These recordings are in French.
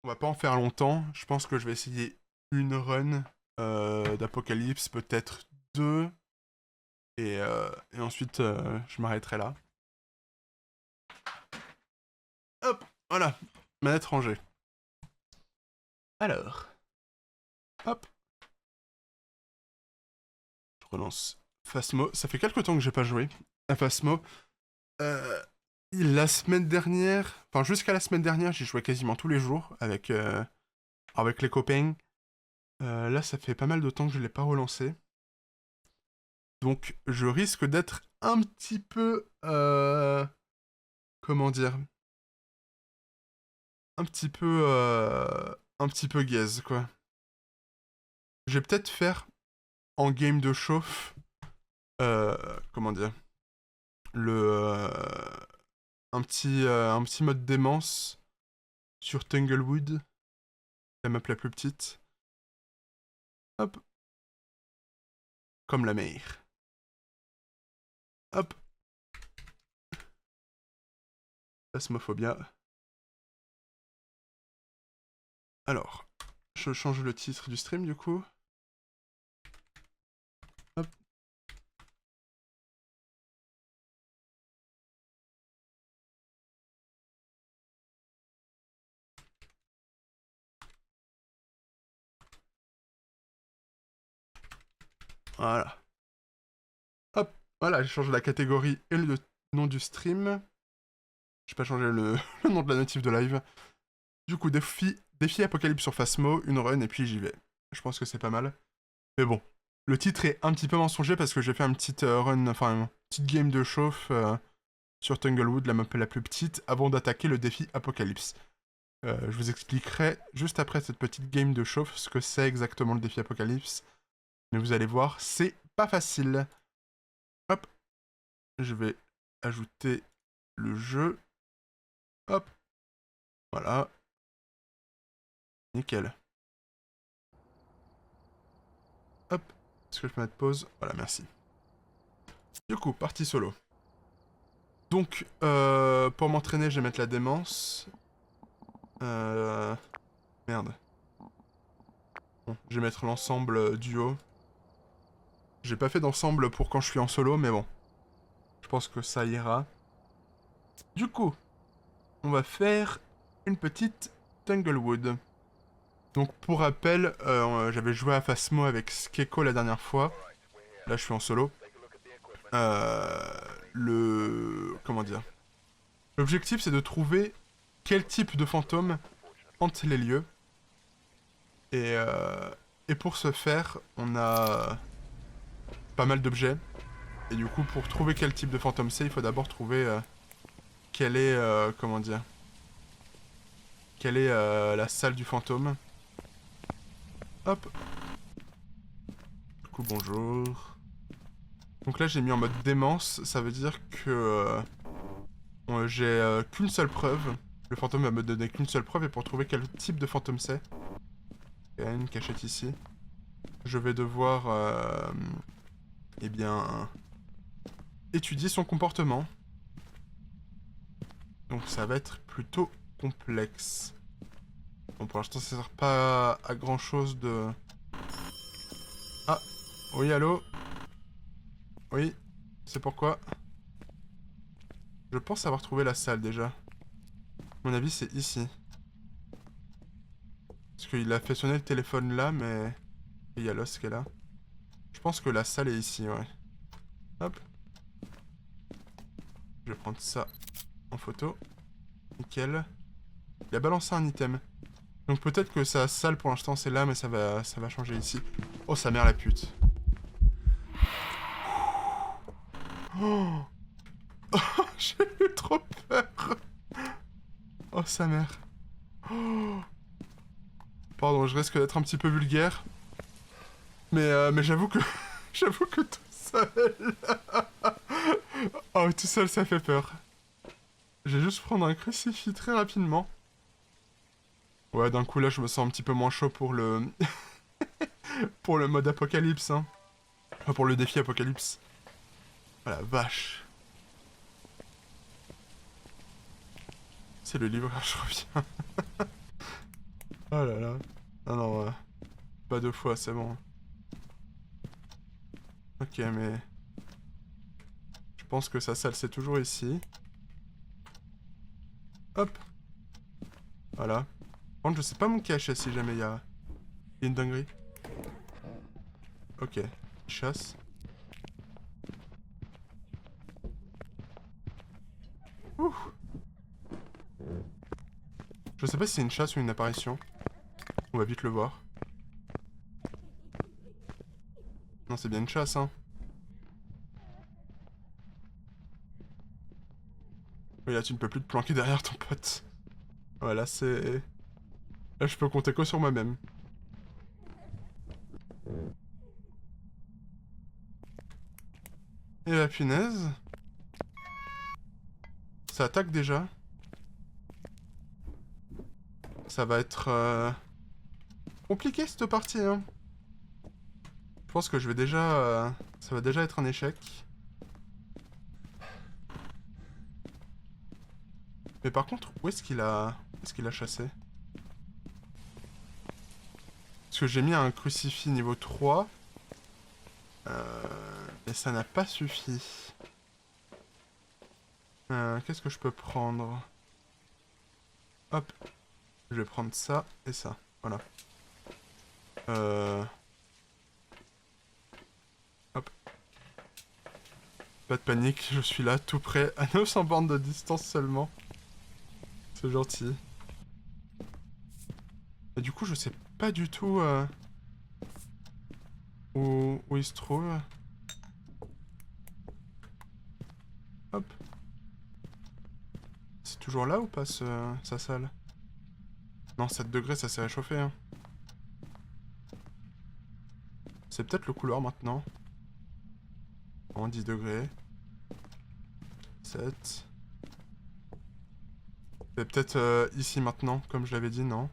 On va pas en faire longtemps. Je pense que je vais essayer une run d'Apocalypse, peut-être deux. Et ensuite, je m'arrêterai là. Hop, voilà. Manette rangée. Alors, hop. Je relance Phasmo. Ça fait quelques temps que j'ai pas joué à Phasmo. Euh, la semaine dernière, enfin jusqu'à la semaine dernière, j'y jouais quasiment tous les jours avec les copains. Là, ça fait pas mal de temps que je l'ai pas relancé. Donc, je risque d'être un petit peu... comment dire? Un petit peu gaze, quoi. Je vais peut-être faire en game de chauffe... comment dire? Le... un petit mode démence sur Tanglewood, la map la plus petite. Hop. Comme la mer. Hop. Phasmophobia. Alors, je change le titre du stream, du coup. Hop. Voilà. Hop. Voilà, j'ai changé la catégorie et le nom du stream. J'ai pas changé le nom de la notif de live. Du coup, défi Apocalypse sur Phasmo, une run, et puis j'y vais. Je pense que c'est pas mal. Mais bon, le titre est un petit peu mensonger parce que j'ai fait une petite run, enfin, une petite game de chauffe sur Tanglewood, la map la plus petite, avant d'attaquer le défi Apocalypse. Je vous expliquerai juste après cette petite game de chauffe ce que c'est exactement le défi Apocalypse. Mais vous allez voir, c'est pas facile. Hop, je vais ajouter le jeu. Hop, voilà. Nickel. Hop, est-ce que je peux mettre pause? Voilà, merci. Du coup, partie solo. Donc, pour m'entraîner, je vais mettre la démence. Merde. Bon, je vais mettre l'ensemble duo. J'ai pas fait d'ensemble pour quand je suis en solo, mais bon. Je pense que ça ira. Du coup, on va faire une petite Tanglewood. Donc, pour rappel, j'avais joué à Phasmo avec Skeko la dernière fois. Là, je suis en solo. Comment dire? L'objectif, c'est de trouver quel type de fantôme hante les lieux. Et, euh, et pour ce faire, on a pas mal d'objets. Et du coup, pour trouver quel type de fantôme c'est, il faut d'abord trouver quelle est, comment dire, quelle est la salle du fantôme. Hop. Du coup, bonjour. Donc là, j'ai mis en mode démence. Ça veut dire que j'ai qu'une seule preuve. Le fantôme va me donner qu'une seule preuve. Et pour trouver quel type de fantôme c'est, il y a une cachette ici. Je vais devoir, eh bien, étudier son comportement. Donc ça va être plutôt complexe. Bon, pour l'instant, ça sert pas à grand chose de... Ah, oui, allô? Oui, c'est pourquoi? Je pense avoir trouvé la salle déjà. À mon avis, c'est ici. Parce qu'il a fait sonner le téléphone là, mais... Et il y a l'os qui est là. Je pense que la salle est ici, ouais. Hop. Je vais prendre ça en photo. Nickel. Il a balancé un item. Donc peut-être que sa salle pour l'instant c'est là, mais ça va changer ici. Oh, sa mère la pute. Oh, j'ai eu trop peur. Oh, sa mère. Oh. Pardon, je risque d'être un petit peu vulgaire. Mais j'avoue que... j'avoue que tout seul... oh, tout seul, ça fait peur. Je vais juste prendre un crucifix très rapidement. Ouais, d'un coup, là, je me sens un petit peu moins chaud pour le... pour le mode apocalypse, hein. Enfin, pour le défi apocalypse. Oh la vache. C'est le livreur, je reviens. Oh là là. Non, non, pas deux fois, c'est bon. Ok, mais... Je pense que sa salle, c'est toujours ici. Hop. Voilà. Par contre, je sais pas me cacher si jamais il y a une dinguerie. Ok. Chasse. Ouh. Je sais pas si c'est une chasse ou une apparition. On va vite le voir. Non, c'est bien une chasse, hein. Oui, là, tu ne peux plus te planquer derrière ton pote. Voilà, c'est... Là, je peux compter que sur moi-même. Et la punaise... Ça attaque déjà. Ça va être... compliqué, cette partie, hein. Je pense que je vais déjà... ça va déjà être un échec. Mais par contre, où est-ce qu'il a... Où est-ce qu'il a chassé? Parce que j'ai mis un crucifix niveau 3. Mais ça n'a pas suffi. Qu'est-ce que je peux prendre? Hop. Je vais prendre ça et ça. Voilà. Hop. Pas de panique, je suis là, tout près, à 900 bornes de distance seulement. C'est gentil. Et du coup, je sais pas du tout où il se trouve. Hop. C'est toujours là ou pas, sa salle? Non, 7 degrés, ça s'est réchauffé, hein. C'est peut-être le couloir maintenant. En 10 degrés. 7. C'est peut-être ici maintenant, comme je l'avais dit, non?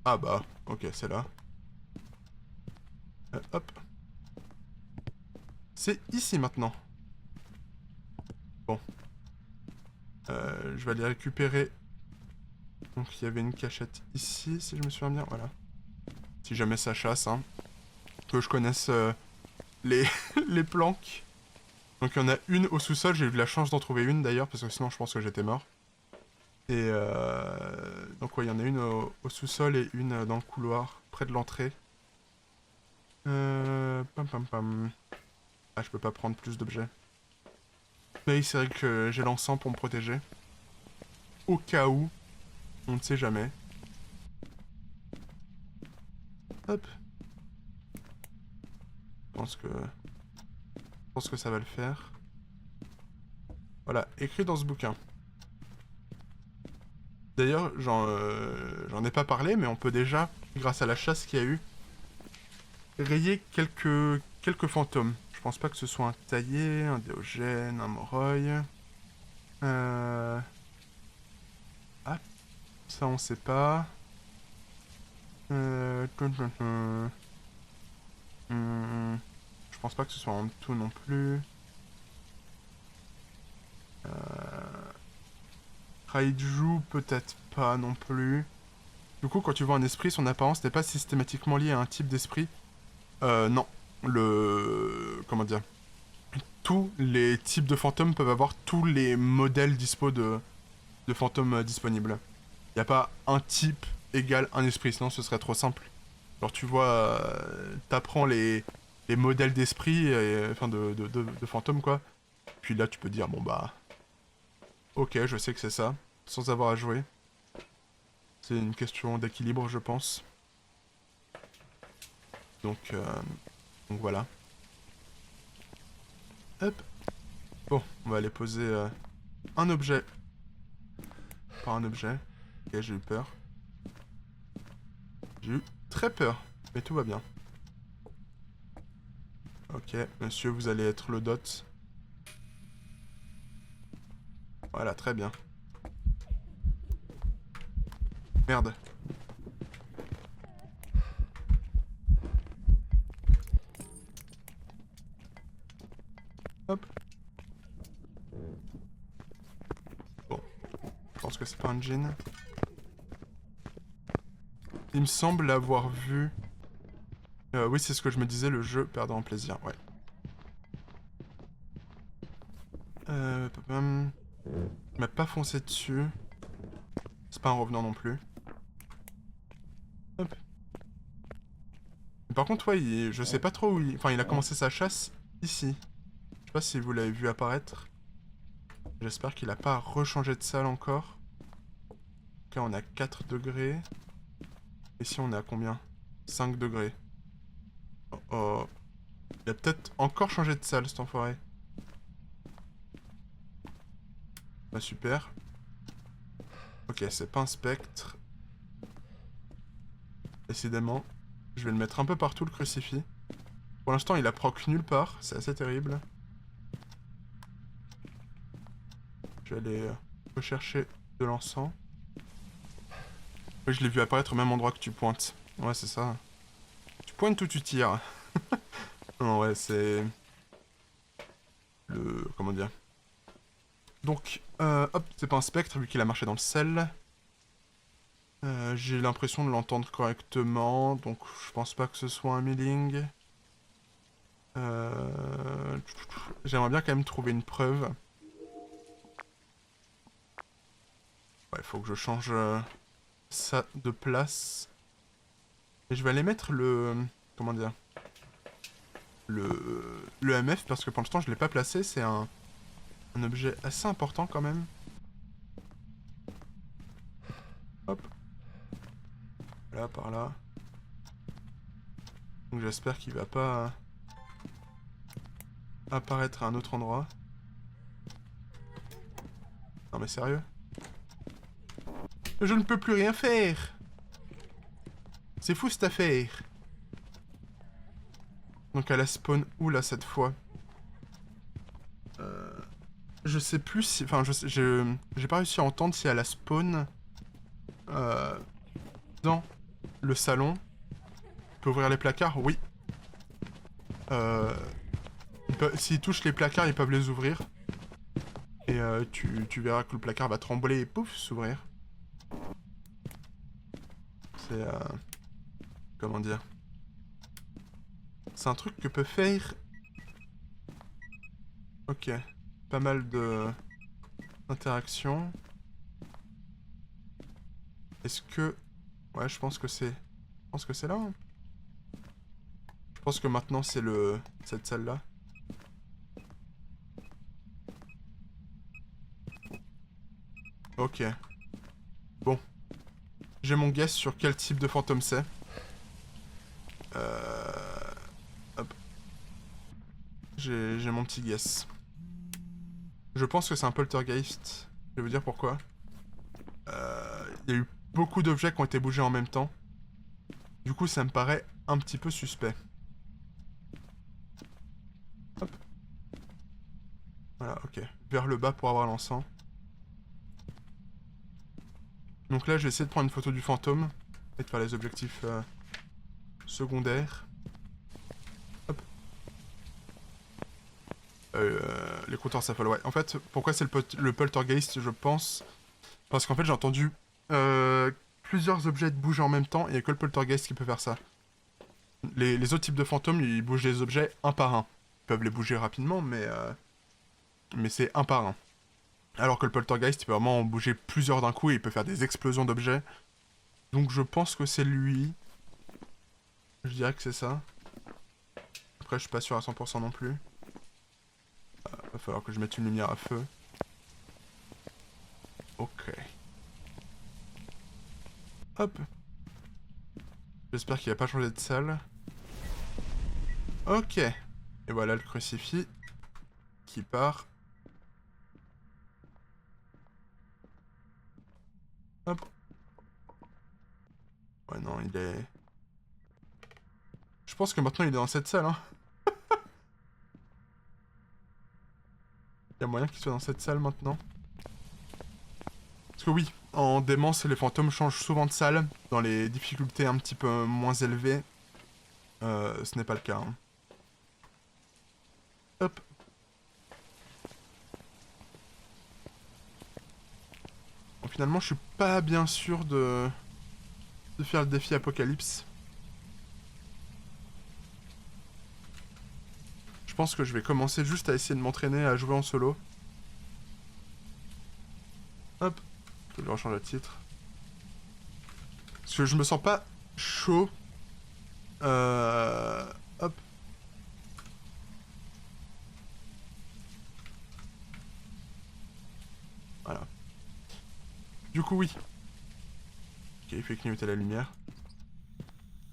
Ah bah, ok, c'est là. Hop. C'est ici maintenant. Bon. Je vais aller récupérer. Donc il y avait une cachette ici, si je me souviens bien, voilà. Si jamais ça chasse, hein. Que je connaisse les, les planques. Donc il y en a une au sous-sol, j'ai eu de la chance d'en trouver une d'ailleurs, parce que sinon je pense que j'étais mort. Et donc ouais, il y en a une au sous-sol et une dans le couloir, près de l'entrée. Pam pam pam. Ah, je peux pas prendre plus d'objets. Mais c'est vrai que j'ai l'encens pour me protéger. Au cas où, on ne sait jamais. Hop. Je pense que ça va le faire. Voilà, écrit dans ce bouquin. D'ailleurs, j'en ai pas parlé, mais on peut déjà, grâce à la chasse qu'il y a eu, rayer quelques fantômes. Je pense pas que ce soit un taillé, un Déogène, un Moroi. Ah, ça on sait pas. Je pense pas que ce soit en tout non plus. Raiju, peut-être pas non plus. Du coup, quand tu vois un esprit, son apparence n'est pas systématiquement liée à un type d'esprit. Non. Comment dire? Tous les types de fantômes peuvent avoir tous les modèles dispo de fantômes disponibles. Il n'y a pas un type égal un esprit, sinon ce serait trop simple. Alors tu vois, t'apprends les modèles d'esprit, enfin de fantômes quoi. Puis là tu peux dire, bon bah, ok, je sais que c'est ça, sans avoir à jouer. C'est une question d'équilibre, je pense. Donc voilà. Hop. Bon, on va aller poser un objet. Par un objet. Ok, j'ai eu peur. J'ai eu très peur, mais tout va bien. Ok, monsieur, vous allez être le dot. Voilà, très bien. Merde. Hop. Bon. Je pense que c'est pas un djinn. Il me semble avoir vu... oui, c'est ce que je me disais, le jeu perdant en plaisir, ouais. Il m'a pas foncé dessus. C'est pas un revenant non plus. Hop. Par contre, ouais, je sais pas trop où il... Enfin, il a commencé sa chasse ici. Je sais pas si vous l'avez vu apparaître. J'espère qu'il a pas rechangé de salle encore. Ok, on a 4 degrés. Ici, on est à combien? 5 degrés. Oh, oh. Il a peut-être encore changé de salle, cet enfoiré. Bah, super. Ok, c'est pas un spectre. Décidément. Je vais le mettre un peu partout, le crucifix. Pour l'instant, il a proc nulle part. C'est assez terrible. Je vais aller rechercher de l'encens. Oui, je l'ai vu apparaître au même endroit que tu pointes. Ouais, c'est ça. Tu pointes ou tu tires. Non, ouais, c'est... Comment dire? Donc, hop, c'est pas un spectre vu qu'il a marché dans le sel. J'ai l'impression de l'entendre correctement, donc je pense pas que ce soit un milling. J'aimerais bien quand même trouver une preuve. Ouais, il faut que je change ça de place. Et je vais aller mettre le... Comment dire? Le MF, parce que pour l'instant je l'ai pas placé, c'est un objet assez important quand même. Hop. Là, par là. Donc j'espère qu'il va pas apparaître à un autre endroit. Non mais sérieux? Je ne peux plus rien faire! C'est fou cette affaire! Donc elle a spawn où là cette fois? Je sais plus si... Enfin, j'ai pas réussi à entendre si elle a spawn dans le salon. Tu peux ouvrir les placards? Oui. S'ils touchent les placards, ils peuvent les ouvrir. Et tu verras que le placard va trembler et pouf, s'ouvrir. C'est... comment dire? C'est un truc que peut faire... Ok. Pas mal de... interactions. Est-ce que... Ouais, je pense que c'est... Je pense que c'est là. Hein. Je pense que maintenant c'est cette salle-là. Ok. Bon. J'ai mon guess sur quel type de fantôme c'est. Hop. J'ai mon petit guess. Je pense que c'est un poltergeist. Je vais vous dire pourquoi. Il y a eu beaucoup d'objets qui ont été bougés en même temps. Du coup, ça me paraît un petit peu suspect. Hop. Voilà, ok. Vers le bas pour avoir l'encens. Donc là, je vais essayer de prendre une photo du fantôme. Et de faire les objectifs secondaires. Hop. Les compteurs s'affolent, ouais. En fait, pourquoi c'est le poltergeist, je pense? Parce qu'en fait, j'ai entendu plusieurs objets bouger en même temps, et il n'y a que le poltergeist qui peut faire ça. Les autres types de fantômes, ils bougent les objets un par un. Ils peuvent les bouger rapidement, mais c'est un par un. Alors que le poltergeist, il peut vraiment en bouger plusieurs d'un coup, et il peut faire des explosions d'objets. Donc je pense que c'est lui. Je dirais que c'est ça. Après, je suis pas sûr à 100% non plus. Va falloir que je mette une lumière à feu. Ok. Hop. J'espère qu'il a pas changé de salle. Ok. Et voilà le crucifix qui part. Hop. Ouais, non, il est... Je pense que maintenant il est dans cette salle, hein. Il y a moyen qu'il soit dans cette salle maintenant. Parce que oui, en démence, les fantômes changent souvent de salle. Dans les difficultés un petit peu moins élevées, ce n'est pas le cas. Hein. Hop. Bon, finalement, je suis pas bien sûr de de faire le défi Apocalypse. Je pense que je vais commencer juste à essayer de m'entraîner à jouer en solo. Hop, je vais rechanger le titre. Parce que je me sens pas chaud. Hop. Voilà. Du coup, oui. Ok, il fait clignoter la lumière.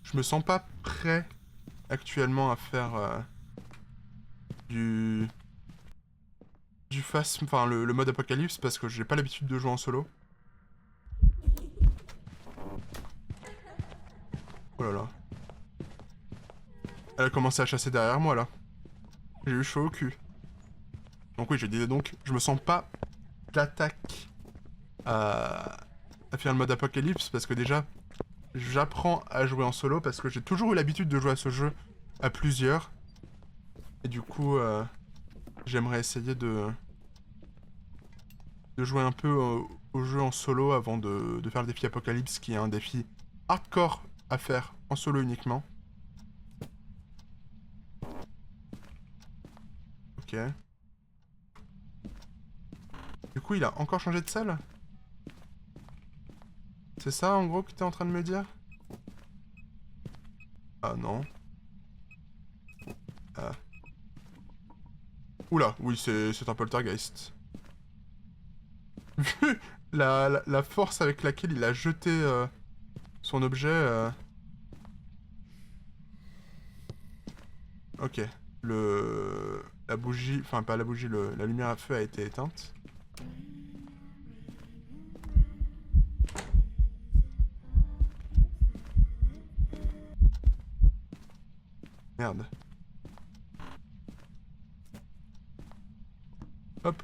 Je me sens pas prêt actuellement à faire du enfin le mode apocalypse parce que j'ai pas l'habitude de jouer en solo. Oh là là. Elle a commencé à chasser derrière moi là. J'ai eu chaud au cul. Donc oui, j'ai dit donc, je me sens pas d'attaque à faire le mode apocalypse parce que déjà, j'apprends à jouer en solo parce que j'ai toujours eu l'habitude de jouer à ce jeu à plusieurs. Et du coup, j'aimerais essayer de jouer un peu au jeu en solo avant de faire le défi apocalypse qui est un défi hardcore à faire en solo uniquement. Ok. Du coup, il a encore changé de salle? C'est ça, en gros, que t'es en train de me dire? Ah, non. Ah. Oula, oui, c'est un poltergeist. Vu la force avec laquelle il a jeté son objet... Ok. La bougie... Enfin, pas la bougie, la lumière à feu a été éteinte. Merde. Hop.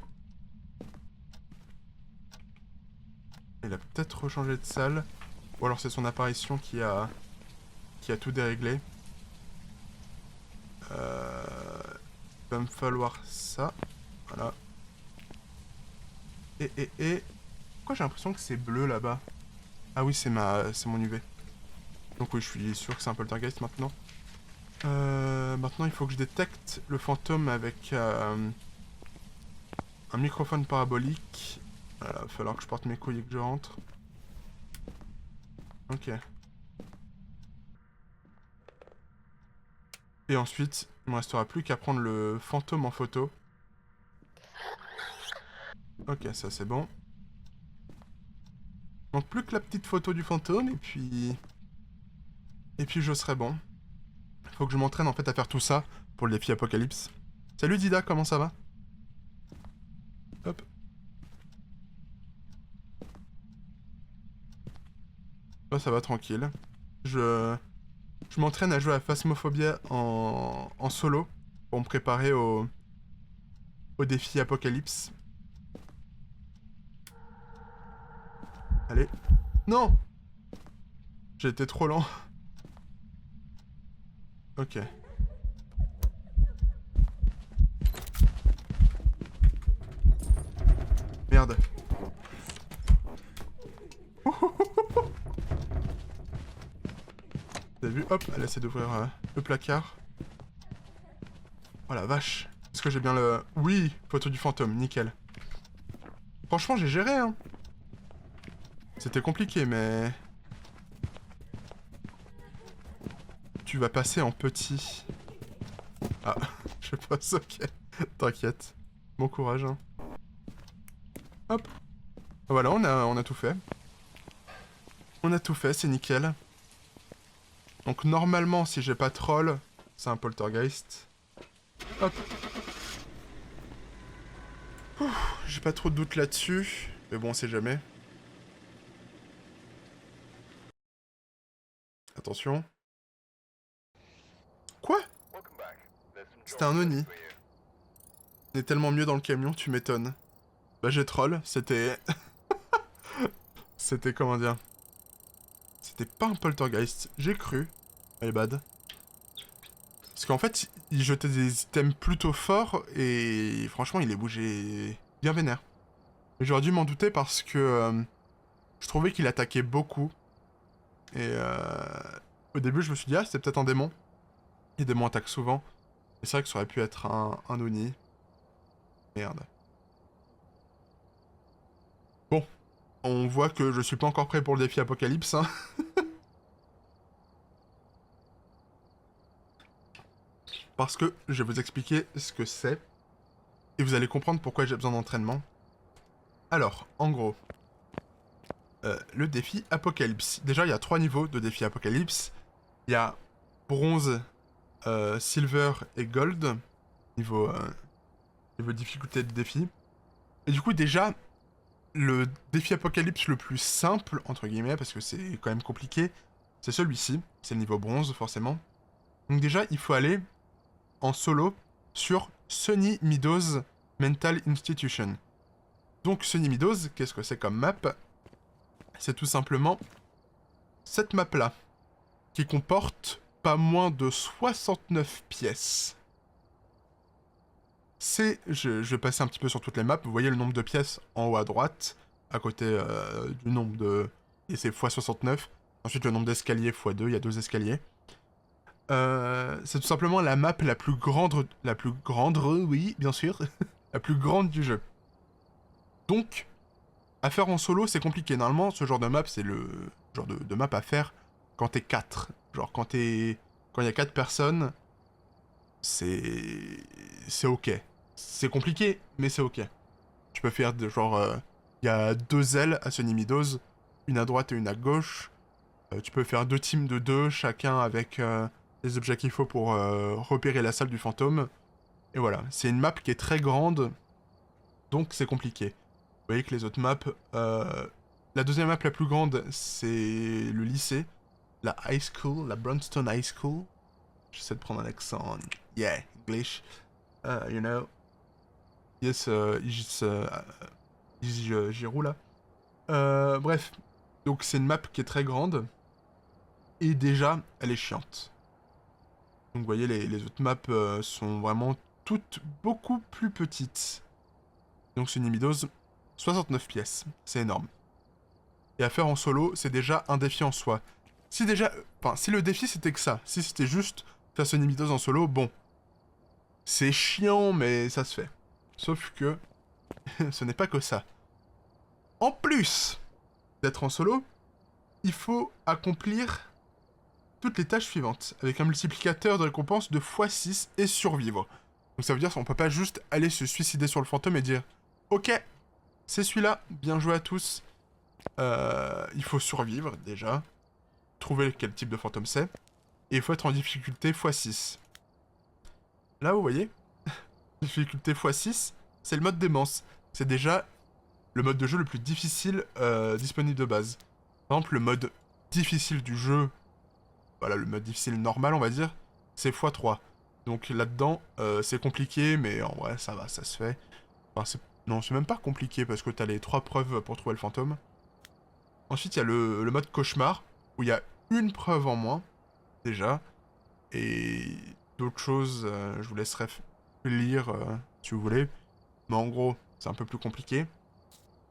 Il a peut-être rechangé de salle. Ou alors c'est son apparition qui a tout déréglé. Il va me falloir ça. Voilà. Et... Pourquoi j'ai l'impression que c'est bleu là-bas? Ah oui, c'est mon UV. Donc oui, je suis sûr que c'est un poltergeist maintenant. Maintenant, il faut que je détecte le fantôme avec un microphone parabolique. Voilà, il va falloir que je porte mes couilles et que je rentre. Ok. Et ensuite, il me restera plus qu'à prendre le fantôme en photo. Ok, ça c'est bon. Donc plus que la petite photo du fantôme et puis... Et puis je serai bon. Faut que je m'entraîne en fait à faire tout ça pour le défi Apocalypse. Salut Dida, comment ça va? Hop. Oh, ça va tranquille. Je m'entraîne à jouer à Phasmophobia en solo pour me préparer au défi Apocalypse. Allez. Non! J'ai été trop lent. Ok. Merde. T'as vu? Hop, elle essaie d'ouvrir le placard. Oh la vache. Est-ce que j'ai bien le... Oui, photo du fantôme, nickel. Franchement, j'ai géré, hein. C'était compliqué, mais... Tu vas passer en petit. Ah, je passe, ok. T'inquiète. Bon courage, hein. Hop. Voilà, on a tout fait. On a tout fait, c'est nickel. Donc normalement, si j'ai pas troll, c'est un poltergeist. Hop. J'ai pas trop de doute là-dessus. Mais bon, on sait jamais. Attention. Quoi? C'était un Oni. On est tellement mieux dans le camion, tu m'étonnes. Bah j'ai troll, c'était... C'était comment dire? C'était pas un poltergeist, j'ai cru. My bad. Parce qu'en fait, il jetait des items plutôt forts et franchement, il les bougeait bien vénère. J'aurais dû m'en douter parce que je trouvais qu'il attaquait beaucoup. Et au début, je me suis dit, ah, c'était peut-être un démon. Les démons attaquent souvent. Et c'est vrai que ça aurait pu être un Oni. Merde. Bon, on voit que je suis pas encore prêt pour le défi Apocalypse, hein. Parce que je vais vous expliquer ce que c'est. Et vous allez comprendre pourquoi j'ai besoin d'entraînement. Alors, en gros, le défi Apocalypse. Déjà, il y a 3 niveaux de défi Apocalypse. Il y a bronze, silver et gold. Niveau difficulté de défi. Et du coup, déjà, le défi Apocalypse le plus simple, entre guillemets, parce que c'est quand même compliqué, c'est celui-ci. C'est le niveau bronze, forcément. Donc déjà, il faut aller en solo sur Sunny Meadows Mental Institution. Donc Sunny Meadows, qu'est-ce que c'est comme map? C'est tout simplement cette map-là, qui comporte pas moins de 69 pièces. Je vais passer un petit peu sur toutes les maps, vous voyez le nombre de pièces en haut à droite, à côté du nombre de... Et c'est x69. Ensuite le nombre d'escaliers x2, il y a 2 escaliers. C'est tout simplement la map la plus grande, oui, bien sûr, la plus grande du jeu. Donc, à faire en solo, c'est compliqué. Normalement, ce genre de map, c'est le genre de map à faire quand t'es 4. Genre, quand il y a 4 personnes, c'est ok. C'est compliqué, mais c'est ok. Tu peux faire genre, il y a 2 ailes à Sunny Meadows, une à droite et une à gauche. Tu peux faire 2 teams de 2, chacun avec les objets qu'il faut pour repérer la salle du fantôme. Et voilà, c'est une map qui est très grande, donc c'est compliqué. Vous voyez que les autres maps... la deuxième map la plus grande, c'est le lycée. La high school, la Brunstone High School. J'essaie de prendre un accent... Yeah, English. You know. Yes, j'y roule là. Bref. Donc c'est une map qui est très grande. Et déjà, elle est chiante. Donc vous voyez, les autres maps sont vraiment toutes beaucoup plus petites. Donc Sunny Meadows, 69 pièces. C'est énorme. Et à faire en solo, c'est déjà un défi en soi. Si déjà... Enfin, si le défi c'était que ça, si c'était juste faire Sunny Meadows en solo, bon. C'est chiant, mais ça se fait. Sauf que... ce n'est pas que ça. En plus d'être en solo, il faut accomplir toutes les tâches suivantes, avec un multiplicateur de récompense de x6 et survivre. Donc ça veut dire qu'on peut pas juste aller se suicider sur le fantôme et dire « Ok, c'est celui-là, bien joué à tous. » Il faut survivre, déjà. Trouver quel type de fantôme c'est. Et il faut être en difficulté x6. Là, vous voyez, difficulté x6, c'est le mode démence. C'est déjà le mode de jeu le plus difficile disponible de base. Par exemple, le mode difficile du jeu, voilà, le mode difficile normal, on va dire, c'est x3. Donc là-dedans, c'est compliqué, mais en vrai, ça va, ça se fait. Enfin, non, c'est même pas compliqué, parce que t'as les 3 preuves pour trouver le fantôme. Ensuite, il y a le mode cauchemar, où il y a une preuve en moins, déjà. Et d'autres choses, je vous laisserai lire si vous voulez. Mais en gros, c'est un peu plus compliqué.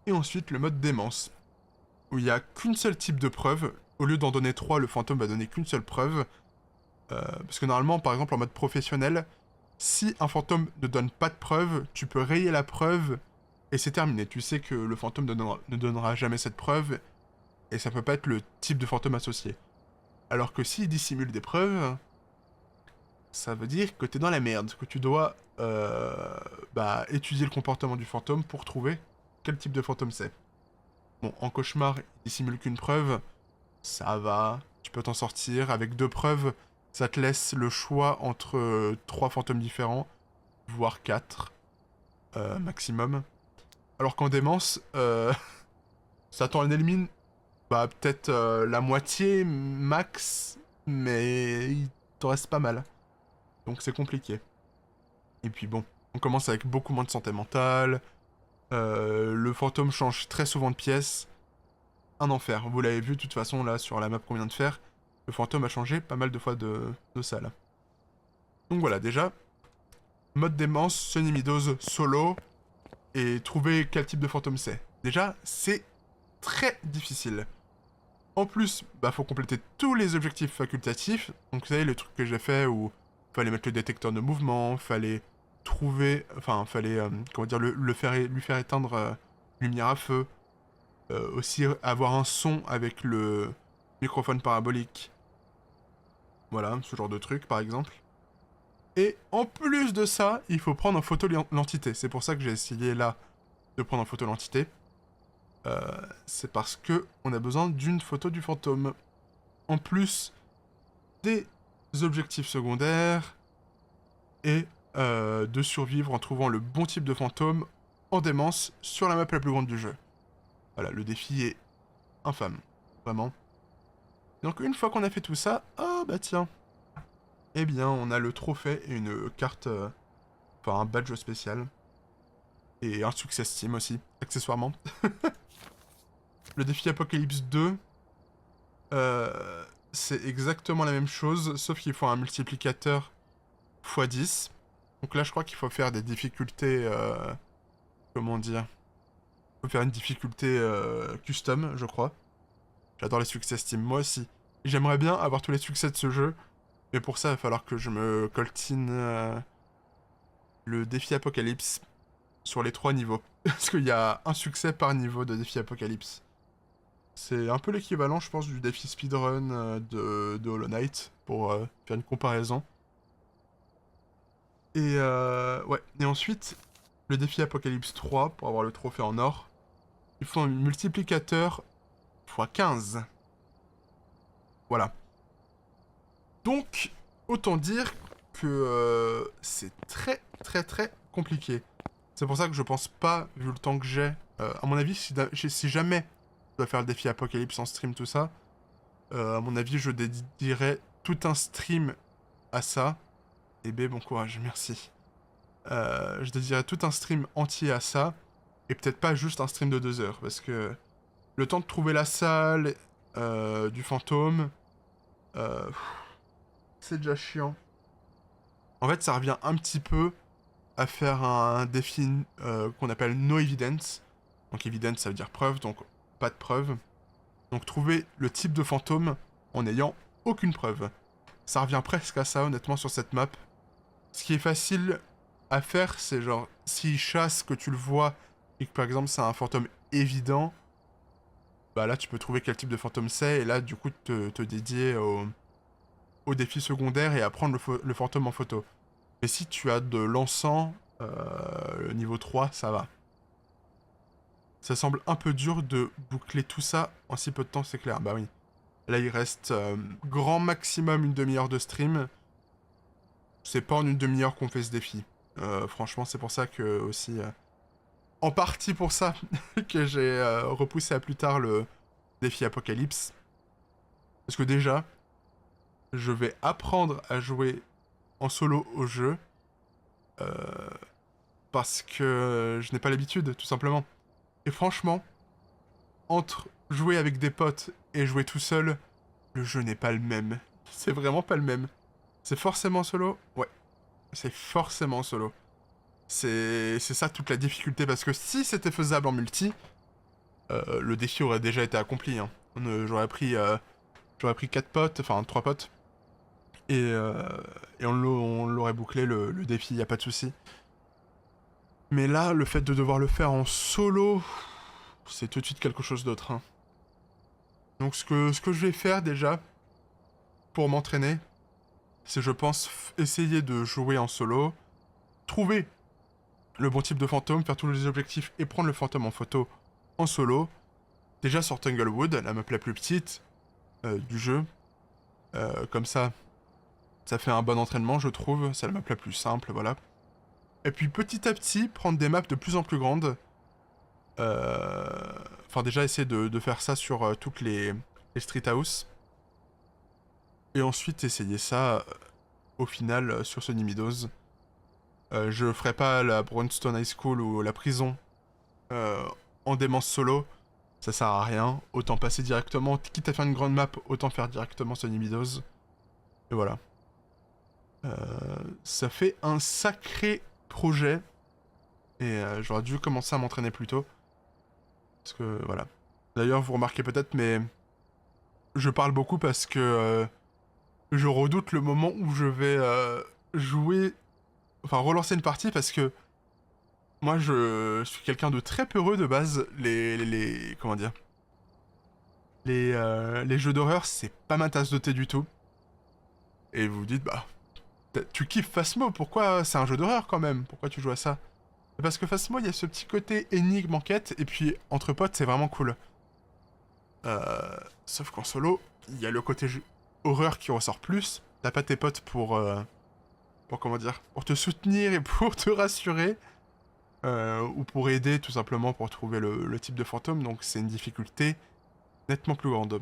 Et ensuite, le mode démence, où il n'y a qu'une seule type de preuve. Au lieu d'en donner 3, le fantôme va donner qu'une seule preuve. Parce que normalement, par exemple, en mode professionnel, si un fantôme ne donne pas de preuve, tu peux rayer la preuve et c'est terminé. Tu sais que le fantôme ne donnera jamais cette preuve et ça peut pas être le type de fantôme associé. Alors que s'il dissimule des preuves, ça veut dire que t'es dans la merde, que tu dois étudier le comportement du fantôme pour trouver quel type de fantôme c'est. Bon, en cauchemar, il dissimule qu'une preuve, ça va, tu peux t'en sortir. Avec 2 preuves, ça te laisse le choix entre 3 fantômes différents, voire 4 maximum. Alors qu'en démence, ça t'en élimine peut-être la moitié max, mais il t'en reste pas mal. Donc c'est compliqué. Et puis bon, on commence avec beaucoup moins de santé mentale. Le fantôme change très souvent de pièce. Un enfer. Vous l'avez vu de toute façon là sur la map qu'on vient de faire. Le fantôme a changé pas mal de fois de salle. Donc voilà, déjà. Mode démence, Sunny Meadows solo. Et trouver quel type de fantôme c'est. Déjà, c'est très difficile. En plus, bah faut compléter tous les objectifs facultatifs. Donc vous savez, le truc que j'ai fait où fallait mettre le détecteur de mouvement, fallait trouver, enfin fallait, comment dire, lui faire éteindre lumière à feu. Aussi avoir un son avec le microphone parabolique. Voilà, ce genre de truc par exemple. Et en plus de ça, il faut prendre en photo l'entité. C'est pour ça que j'ai essayé là de prendre en photo l'entité. C'est parce que on a besoin d'une photo du fantôme. En plus des objectifs secondaires et de survivre en trouvant le bon type de fantôme en démence sur la map la plus grande du jeu. Voilà, le défi est infâme. Vraiment. Donc une fois qu'on a fait tout ça, ah bah tiens. Eh bien, on a le trophée et une carte, enfin un badge spécial. Et un success team aussi, accessoirement. Le défi Apocalypse 2, c'est exactement la même chose, sauf qu'il faut un multiplicateur x10. Donc là, je crois qu'il faut faire des difficultés, comment dire, il faut faire une difficulté custom, je crois. J'adore les success team, moi aussi. J'aimerais bien avoir tous les succès de ce jeu, mais pour ça, il va falloir que je me coltine le défi Apocalypse sur les 3 niveaux. Parce qu'il y a un succès par niveau de défi Apocalypse. C'est un peu l'équivalent, je pense, du défi speedrun de Hollow Knight, pour faire une comparaison. Et ouais, et ensuite, le défi Apocalypse 3, pour avoir le trophée en or, il faut un multiplicateur x15. Voilà. Donc, autant dire que c'est très très très compliqué. C'est pour ça que je pense pas, vu le temps que j'ai, à mon avis, si jamais je dois faire le défi Apocalypse en stream, tout ça, à mon avis, je dédierai tout un stream à ça. Et B, bon courage, merci. Je dédierai tout un stream entier à ça, et peut-être pas juste un stream de 2 heures, parce que le temps de trouver la salle du fantôme, euh, c'est déjà chiant. En fait, ça revient un petit peu à faire un défi qu'on appelle no evidence. Donc evidence, ça veut dire preuve, donc pas de preuve. Donc trouver le type de fantôme en n'ayant aucune preuve. Ça revient presque à ça, honnêtement, sur cette map. Ce qui est facile à faire, c'est genre, s'il chasse, que tu le vois, et que par exemple c'est un fantôme évident, bah là tu peux trouver quel type de fantôme c'est, et là du coup te dédier au défi secondaire et à prendre le fantôme en photo. Mais si tu as de l'encens, le niveau 3, ça va. Ça semble un peu dur de boucler tout ça en si peu de temps, c'est clair. Bah oui. Là, il reste grand maximum une demi-heure de stream. C'est pas en une demi-heure qu'on fait ce défi. Franchement, c'est pour ça que aussi... en partie pour ça que j'ai repoussé à plus tard le défi Apocalypse. Parce que déjà, je vais apprendre à jouer en solo au jeu. Parce que je n'ai pas l'habitude, tout simplement. Et franchement, entre jouer avec des potes et jouer tout seul, le jeu n'est pas le même. C'est vraiment pas le même. C'est forcément solo? Ouais. C'est forcément solo. C'est ça toute la difficulté, parce que si c'était faisable en multi, le défi aurait déjà été accompli. Hein. J'aurais pris 4 potes, enfin 3 potes, et on l'aurait bouclé le défi, y a pas de souci. Mais là, le fait de devoir le faire en solo, c'est tout de suite quelque chose d'autre. Hein. Donc ce que je vais faire déjà, pour m'entraîner, c'est je pense essayer de jouer en solo, trouver le bon type de fantôme, faire tous les objectifs et prendre le fantôme en photo en solo. Déjà sur Tanglewood, la map la plus petite du jeu. Comme ça fait un bon entraînement, je trouve. C'est la map la plus simple, voilà. Et puis petit à petit, prendre des maps de plus en plus grandes. Enfin déjà essayer de faire ça sur toutes les street house. Et ensuite essayer ça au final sur Sony Meadows. Je ferai pas la Brownstone High School ou la prison en démence solo. Ça sert à rien. Autant passer directement. Quitte à faire une grande map, autant faire directement Sony Meadows. Et voilà. Ça fait un sacré projet. Et j'aurais dû commencer à m'entraîner plus tôt. Parce que voilà. D'ailleurs, vous remarquez peut-être, mais je parle beaucoup parce que je redoute le moment où je vais jouer, enfin relancer une partie parce que moi je suis quelqu'un de très peureux de base. Comment dire, les jeux d'horreur c'est pas ma tasse de thé du tout. Et vous vous dites bah tu kiffes Phasmo, pourquoi c'est un jeu d'horreur quand même? Pourquoi tu joues à ça? Parce que Phasmo il y a ce petit côté énigme enquête et puis entre potes c'est vraiment cool. Sauf qu'en solo il y a le côté horreur qui ressort plus. T'as pas tes potes pour comment dire, pour te soutenir et pour te rassurer, ou pour aider tout simplement pour trouver le type de fantôme, donc c'est une difficulté nettement plus grande.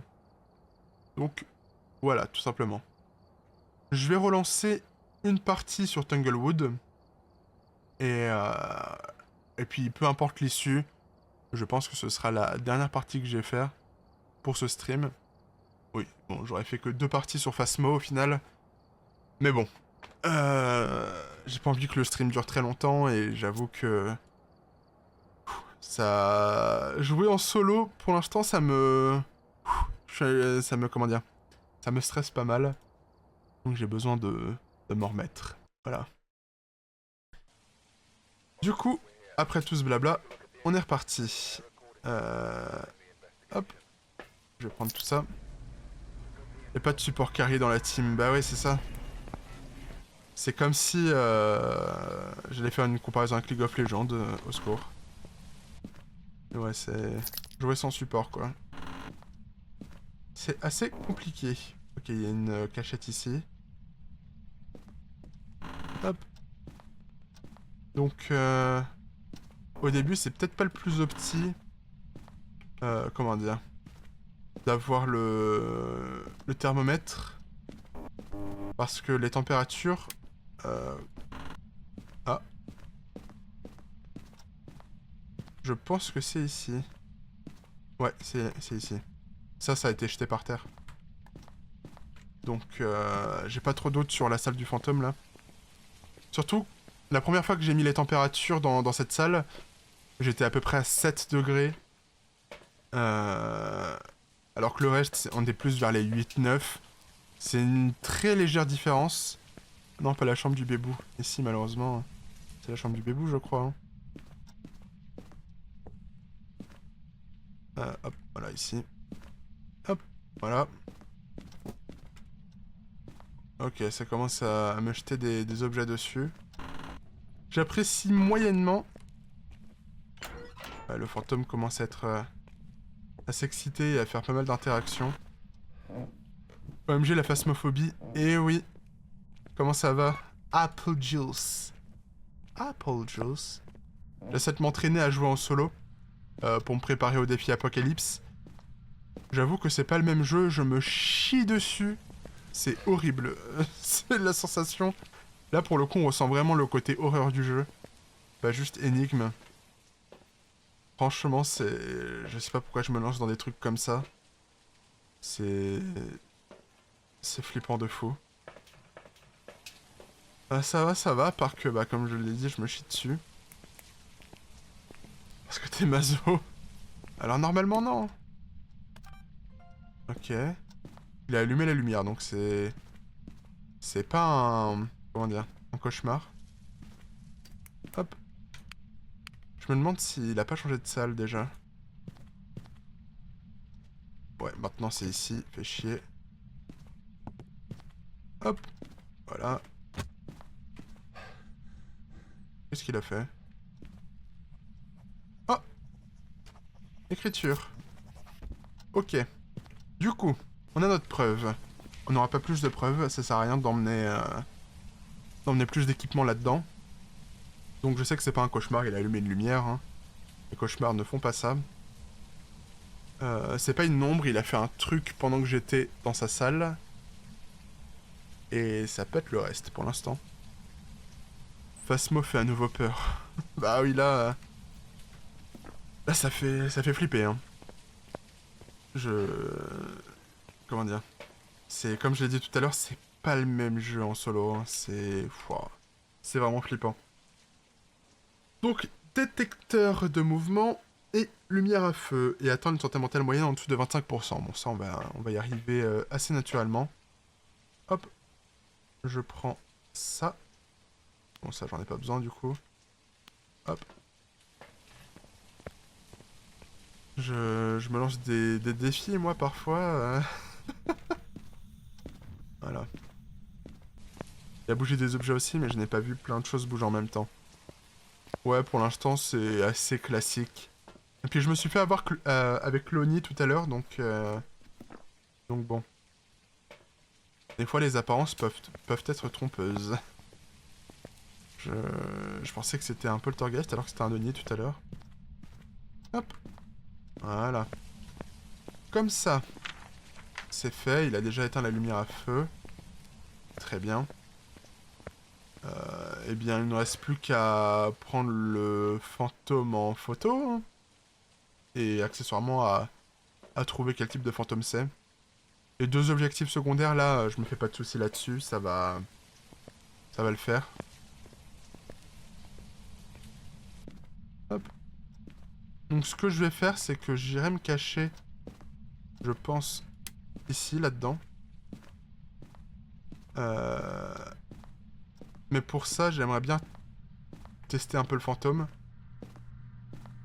Donc voilà, tout simplement. Je vais relancer une partie sur Tanglewood, et, euh, et puis peu importe l'issue, je pense que ce sera la dernière partie que je vais faire pour ce stream. Oui, bon, j'aurais fait que 2 parties sur Phasmo au final, mais bon. J'ai pas envie que le stream dure très longtemps et j'avoue que ça jouer en solo pour l'instant ça me comment dire, ça me stresse pas mal. Donc j'ai besoin de m'en remettre. Voilà. Du coup, après tout ce blabla, on est reparti. Hop, je vais prendre tout ça. Y'a pas de support carry dans la team. Bah ouais, c'est ça. C'est comme si j'allais faire une comparaison avec League of Legends, au secours. Et ouais, c'est jouer sans support, quoi. C'est assez compliqué. Ok, il y a une cachette ici. Hop. Donc, au début, c'est peut-être pas le plus opti. Comment dire, d'avoir le thermomètre. Parce que les températures... Ah. Je pense que c'est ici. Ouais, c'est ici. Ça a été jeté par terre. Donc, j'ai pas trop d'autres sur la salle du fantôme, là. Surtout, la première fois que j'ai mis les températures dans cette salle, j'étais à peu près à 7 degrés. Alors que le reste, on est plus vers les 8-9. C'est une très légère différence. Non, pas la chambre du bébou. Ici, malheureusement, c'est la chambre du bébou, je crois. Hein. Hop, voilà, ici. Hop, voilà. Ok, ça commence à me jeter des objets dessus. J'apprécie moyennement. Le fantôme commence à être... à s'exciter et à faire pas mal d'interactions. OMG, la phasmophobie. Eh oui. Comment ça va? Apple Juice. Apple Juice. J'essaie de m'entraîner à jouer en solo. Pour me préparer au défi Apocalypse. J'avoue que c'est pas le même jeu, je me chie dessus. C'est horrible. C'est la sensation. Là, pour le coup, on ressent vraiment le côté horreur du jeu. Pas juste énigme. Franchement, c'est... Je sais pas pourquoi je me lance dans des trucs comme ça. C'est... C'est flippant de fou. Bah ça va, à part que, bah, comme je l'ai dit, je me chie dessus. Parce que t'es maso. Alors normalement, non. Ok. Il a allumé la lumière, donc c'est... C'est pas un... Comment dire? Un cauchemar. Hop. Je me demande s'il a pas changé de salle, déjà. Ouais, maintenant c'est ici. Fait chier. Hop. Voilà. Qu'est-ce qu'il a fait? Oh! Écriture. Ok. Du coup, on a notre preuve. On n'aura pas plus de preuves, ça sert à rien d'emmener plus d'équipement là-dedans. Donc je sais que c'est pas un cauchemar, il a allumé une lumière. Hein. Les cauchemars ne font pas ça. C'est pas une ombre, il a fait un truc pendant que j'étais dans sa salle. Et ça pète le reste pour l'instant. Phasmo fait à nouveau peur. Bah oui, là... Là, ça fait flipper, hein. Comment dire? C'est, comme je l'ai dit tout à l'heure, c'est pas le même jeu en solo. Hein. C'est... C'est vraiment flippant. Donc, détecteur de mouvement. Et lumière à feu, et atteindre une santé mentale moyenne en dessous de 25%. Bon, ça, on va y arriver assez naturellement. Hop, je prends ça. Bon, ça, j'en ai pas besoin, du coup. Hop. Je me lance des défis, moi, parfois. Voilà. Il y a bougé des objets aussi, mais je n'ai pas vu plein de choses bouger en même temps. Ouais, pour l'instant, c'est assez classique. Et puis, je me suis fait avoir avec Loni tout à l'heure, donc bon. Des fois, les apparences peuvent être trompeuses. Je, je pensais que c'était un poltergeist alors que c'était un denier tout à l'heure. Hop. Voilà. Comme ça. C'est fait, il a déjà éteint la lumière à feu. Très bien. Eh bien, il ne reste plus qu'à prendre le fantôme en photo. Hein, et accessoirement à trouver quel type de fantôme c'est. Les deux objectifs secondaires, là, je me fais pas de soucis là-dessus, ça va le faire. Hop. Donc ce que je vais faire, c'est que j'irai me cacher, je pense, ici, là-dedans. Mais pour ça, j'aimerais bien tester un peu le fantôme.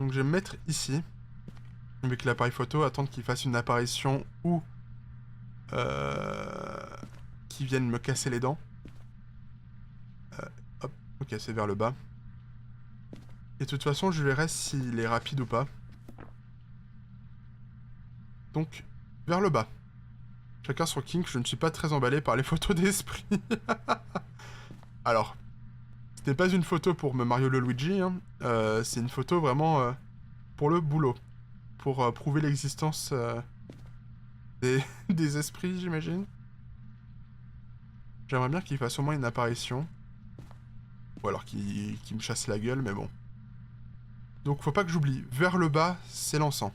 Donc je vais me mettre ici, avec l'appareil photo, attendre qu'il fasse une apparition ou qu'il vienne me casser les dents. Hop, ok, c'est vers le bas. Et de toute façon, je verrai s'il est rapide ou pas. Donc, vers le bas. Chacun son kink, je ne suis pas très emballé par les photos d'esprit. Alors, ce n'est pas une photo pour me Mario le Luigi, hein. C'est une photo vraiment pour le boulot. Pour prouver l'existence des esprits, j'imagine. J'aimerais bien qu'il fasse au moins une apparition. Ou alors qu'il me chasse la gueule, mais bon. Donc faut pas que j'oublie, vers le bas, c'est l'encens.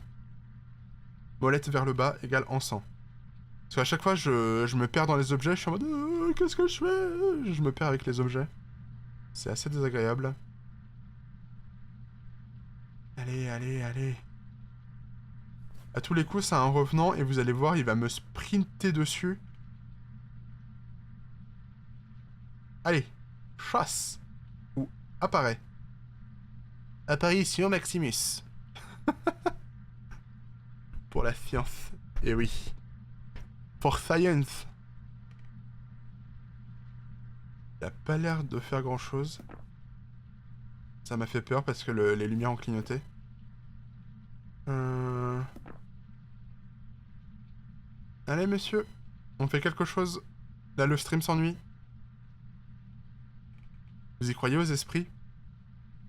Molette vers le bas égale encens. Parce qu'à chaque fois, je me perds dans les objets, je suis en mode qu'est-ce que je fais? Je me perds avec les objets. C'est assez désagréable. Allez, allez, allez. À tous les coups, c'est un revenant, et vous allez voir, il va me sprinter dessus. Allez, chasse. Ou apparaît. Apparition Maximus. Pour la science. Et oui. For science. Il a pas l'air de faire grand chose. Ça m'a fait peur parce que les lumières ont clignoté. Allez, monsieur. On fait quelque chose. Là, le stream s'ennuie. Vous y croyez aux esprits?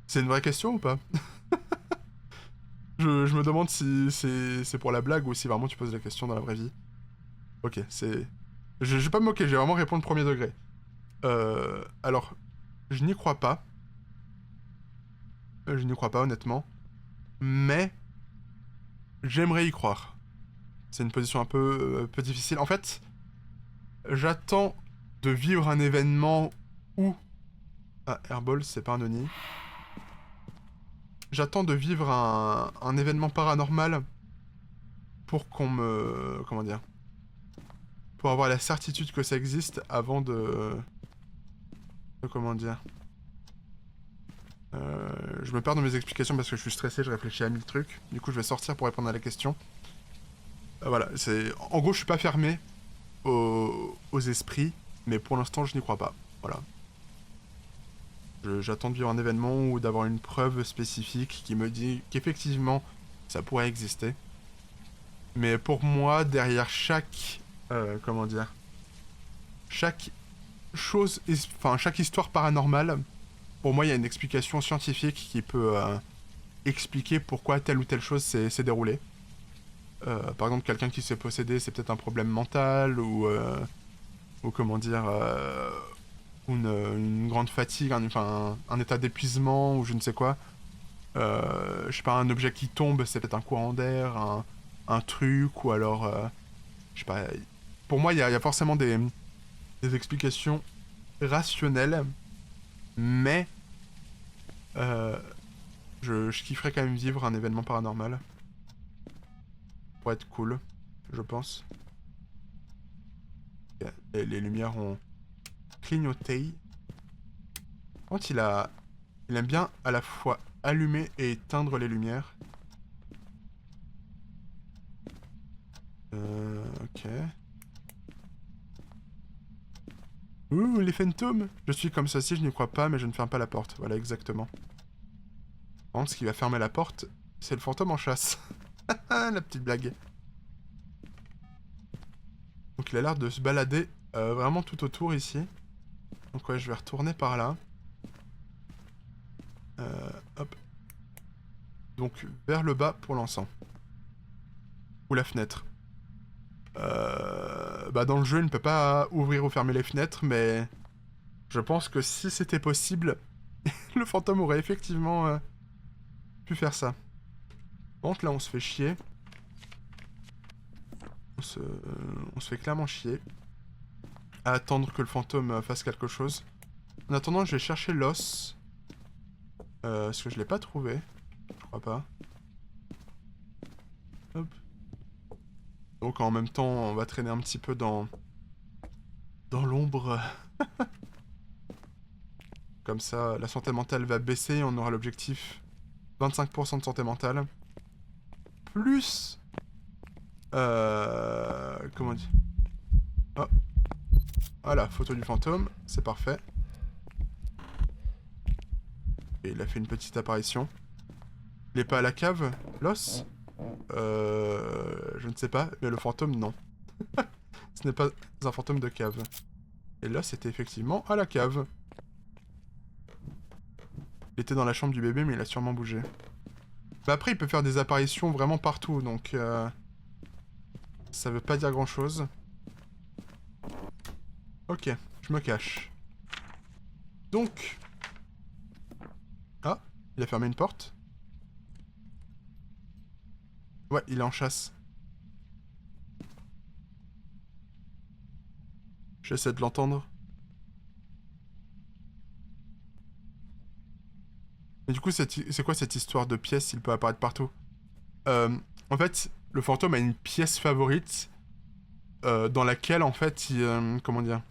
C'est une vraie question ou pas? je me demande si c'est pour la blague ou si vraiment tu poses la question dans la vraie vie. Ok, c'est... Je vais pas me moquer, je vais vraiment répondre premier degré. Alors, je n'y crois pas. Je n'y crois pas, honnêtement. Mais... j'aimerais y croire. C'est une position un peu difficile. En fait, j'attends de vivre un événement où... Ah, Airball, c'est pas un Oni. J'attends de vivre un événement paranormal pour qu'on me... comment dire? Pour avoir la certitude que ça existe avant de comment dire? Je me perds dans mes explications parce que je suis stressé, je réfléchis à 1000 trucs. Du coup, je vais sortir pour répondre à la question. Voilà, c'est... En gros, je suis pas fermé aux esprits, mais pour l'instant, je n'y crois pas. Voilà. J'attends de vivre un événement ou d'avoir une preuve spécifique qui me dit qu'effectivement, ça pourrait exister. Mais pour moi, derrière chaque... comment dire? Chaque chose... Enfin, chaque histoire paranormale, pour moi, il y a une explication scientifique qui peut expliquer pourquoi telle ou telle chose s'est déroulée. Par exemple, quelqu'un qui s'est possédé, c'est peut-être un problème mental, ou comment dire... une grande fatigue, enfin un état d'épuisement, ou je ne sais quoi. Je sais pas, un objet qui tombe, c'est peut-être un courant d'air, un truc, ou alors... je sais pas... Pour moi, il y a forcément des explications rationnelles, mais Je kifferais quand même vivre un événement paranormal. Pour être cool, je pense. Okay. Et les lumières ont clignoté. Par contre, il aime bien à la fois allumer et éteindre les lumières. Ok. Ouh, les fantômes! Je suis comme ceci, je n'y crois pas, mais je ne ferme pas la porte. Voilà, exactement. Par contre, ce qui va fermer la porte, c'est le fantôme en chasse. La petite blague. Donc il a l'air de se balader vraiment tout autour ici. Donc ouais, je vais retourner par là. Hop. Donc vers le bas pour l'encens. Ou la fenêtre. Bah dans le jeu, il ne peut pas ouvrir ou fermer les fenêtres, mais je pense que si c'était possible, le fantôme aurait effectivement pu faire ça. Donc là, on se fait chier. On se fait clairement chier. À attendre que le fantôme fasse quelque chose. En attendant, je vais chercher l'os. Parce que je l'ai pas trouvé. Je crois pas. Hop. Donc en même temps, on va traîner un petit peu dans l'ombre. Comme ça, la santé mentale va baisser et on aura l'objectif 25% de santé mentale. Plus... comment on dit? Oh. Voilà, photo du fantôme, c'est parfait. Et il a fait une petite apparition. Il est pas à la cave, l'os? Je ne sais pas, mais le fantôme, non. Ce n'est pas un fantôme de cave. Et là, c'était effectivement à la cave. Il était dans la chambre du bébé, mais il a sûrement bougé. Mais après, il peut faire des apparitions vraiment partout, donc... ça veut pas dire grand-chose. Ok, je me cache. Donc... Ah, il a fermé une porte. Ouais, il est en chasse. J'essaie de l'entendre. Mais du coup, c'est quoi cette histoire de pièce? Il peut apparaître partout. En fait, le fantôme a une pièce favorite dans laquelle, en fait, comment dire?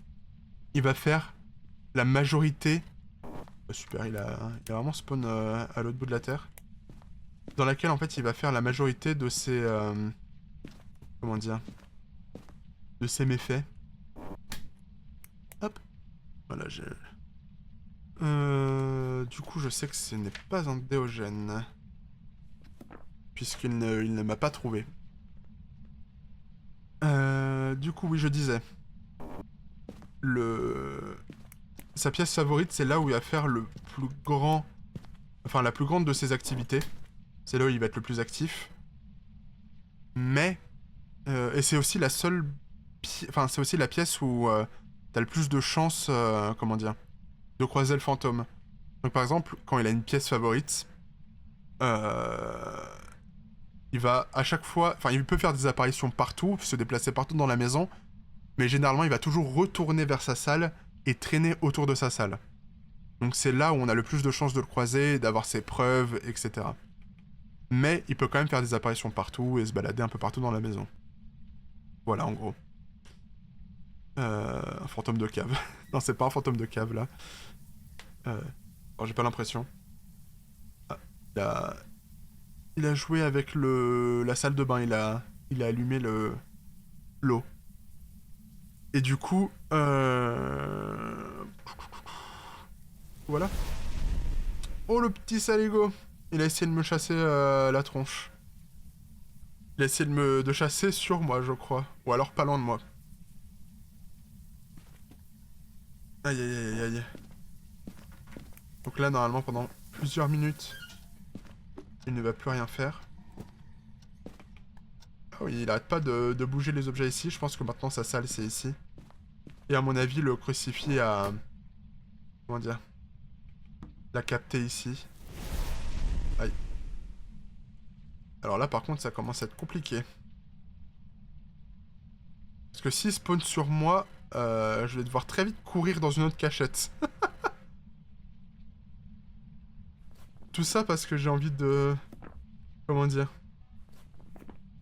Il va faire la majorité... super, il a vraiment spawn à l'autre bout de la Terre. Dans laquelle, en fait, il va faire la majorité de ses... comment dire? De ses méfaits. Hop. Voilà, j'ai... du coup, je sais que ce n'est pas un déogène. Puisqu'il ne m'a pas trouvé. Du coup, oui, je disais. Sa pièce favorite, c'est là où il va faire le plus grand... Enfin, la plus grande de ses activités. C'est là où il va être le plus actif. Mais... et c'est aussi la seule... Enfin, c'est aussi la pièce où t'as le plus de chances, comment dire, de croiser le fantôme. Donc par exemple, quand il a une pièce favorite, il va à chaque fois... Enfin, il peut faire des apparitions partout, se déplacer partout dans la maison, mais généralement, il va toujours retourner vers sa salle et traîner autour de sa salle. Donc c'est là où on a le plus de chances de le croiser, d'avoir ses preuves, etc. Mais il peut quand même faire des apparitions partout et se balader un peu partout dans la maison. Voilà, en gros. Un fantôme de cave. Non, c'est pas un fantôme de cave, là. Alors, j'ai pas l'impression. Ah, il a joué avec la salle de bain, il a allumé l'eau. Et du coup, voilà. Oh, le petit saligo. Il a essayé de me chasser la tronche. Il a essayé de chasser sur moi, je crois. Ou alors pas loin de moi. Aïe aïe aïe aïe. Donc là, normalement, pendant plusieurs minutes, il ne va plus rien faire. Ah oui, il arrête pas de bouger les objets ici. Je pense que maintenant, sa salle, c'est ici. Et à mon avis, le crucifix a... Comment dire? L'a capté ici. Aïe. Alors là, par contre, ça commence à être compliqué. Parce que s'il spawn sur moi, je vais devoir très vite courir dans une autre cachette. tout ça parce que j'ai envie de... Comment dire?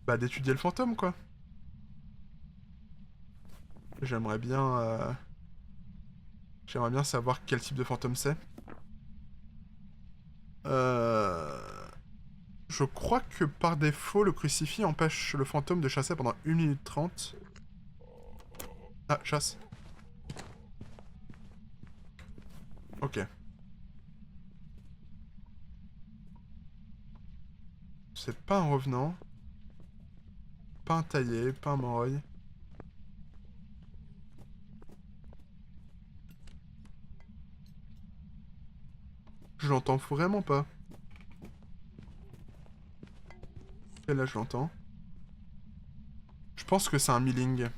Bah d'étudier le fantôme, quoi. J'aimerais bien... J'aimerais bien savoir quel type de fantôme c'est. Je crois que par défaut, le crucifix empêche le fantôme de chasser pendant 1 minute 30. Ah, chasse. Ok. C'est pas un revenant. Pas un taillé, pas un moreuil. Je l'entends vraiment pas. Et là, je l'entends. Je pense que c'est un milling.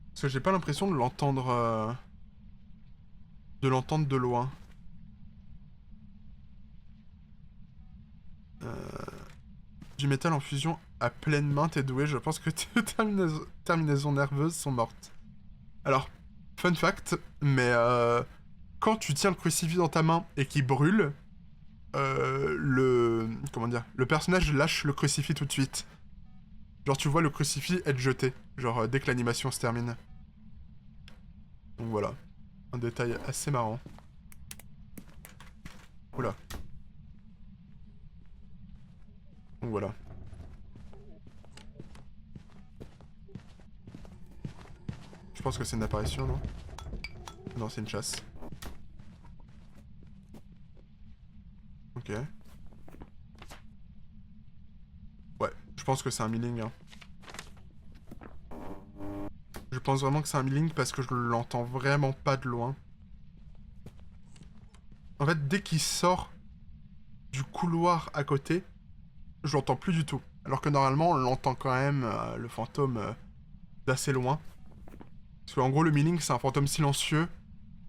Parce que j'ai pas l'impression de l'entendre... de l'entendre de loin. Du métal en fusion à pleine main, t'es doué. Je pense que tes terminaisons nerveuses sont mortes. Alors, fun fact, mais quand tu tiens le crucifix dans ta main et qu'il brûle, comment dire, le personnage lâche le crucifix tout de suite. Genre tu vois le crucifix être jeté, genre dès que l'animation se termine. Donc voilà, un détail assez marrant. Oula. Donc voilà. Je pense que c'est une apparition, non? Non, c'est une chasse. Ok. Ouais, je pense que c'est un milling. Hein. Je pense vraiment que c'est un milling parce que je l'entends vraiment pas de loin. En fait, dès qu'il sort du couloir à côté, je l'entends plus du tout. Alors que normalement, on l'entend quand même, le fantôme, d'assez loin. Parce qu'en gros, le milling, c'est un fantôme silencieux.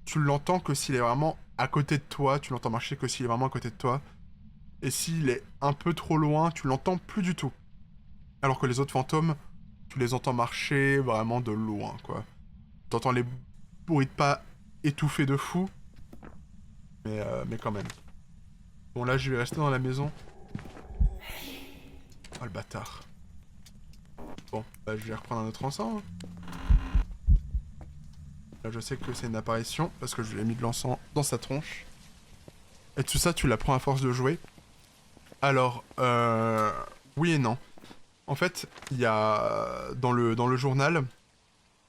Tu l'entends que s'il est vraiment à côté de toi, tu l'entends marcher que s'il est vraiment à côté de toi. Et s'il est un peu trop loin, tu l'entends plus du tout. Alors que les autres fantômes, tu les entends marcher vraiment de loin, quoi. T'entends les bruits de pas étouffés de fou, mais quand même. Bon, là, je vais rester dans la maison. Oh, le bâtard. Bon, bah, je vais reprendre un autre encens. Hein. Là, je sais que c'est une apparition, parce que je lui ai mis de l'encens dans sa tronche. Et tout ça, tu l'apprends à force de jouer. Alors, oui et non. En fait, il y a dans le journal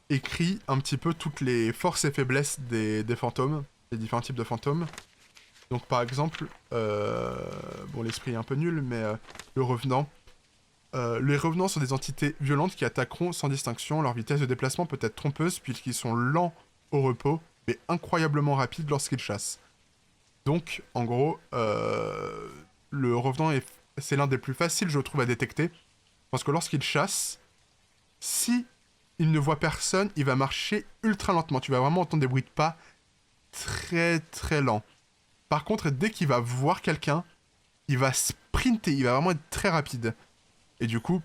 écrit un petit peu toutes les forces et faiblesses des fantômes, des différents types de fantômes. Donc par exemple, bon l'esprit est un peu nul, mais le revenant. Les revenants sont des entités violentes qui attaqueront sans distinction. Leur vitesse de déplacement peut être trompeuse puisqu'ils sont lents au repos, mais incroyablement rapides lorsqu'ils chassent. Donc, en gros, le revenant c'est l'un des plus faciles, je trouve, à détecter. Parce que lorsqu'il chasse, si il ne voit personne, il va marcher ultra lentement. Tu vas vraiment entendre des bruits de pas très très lents. Par contre, dès qu'il va voir quelqu'un, il va sprinter, il va vraiment être très rapide. Et du coup,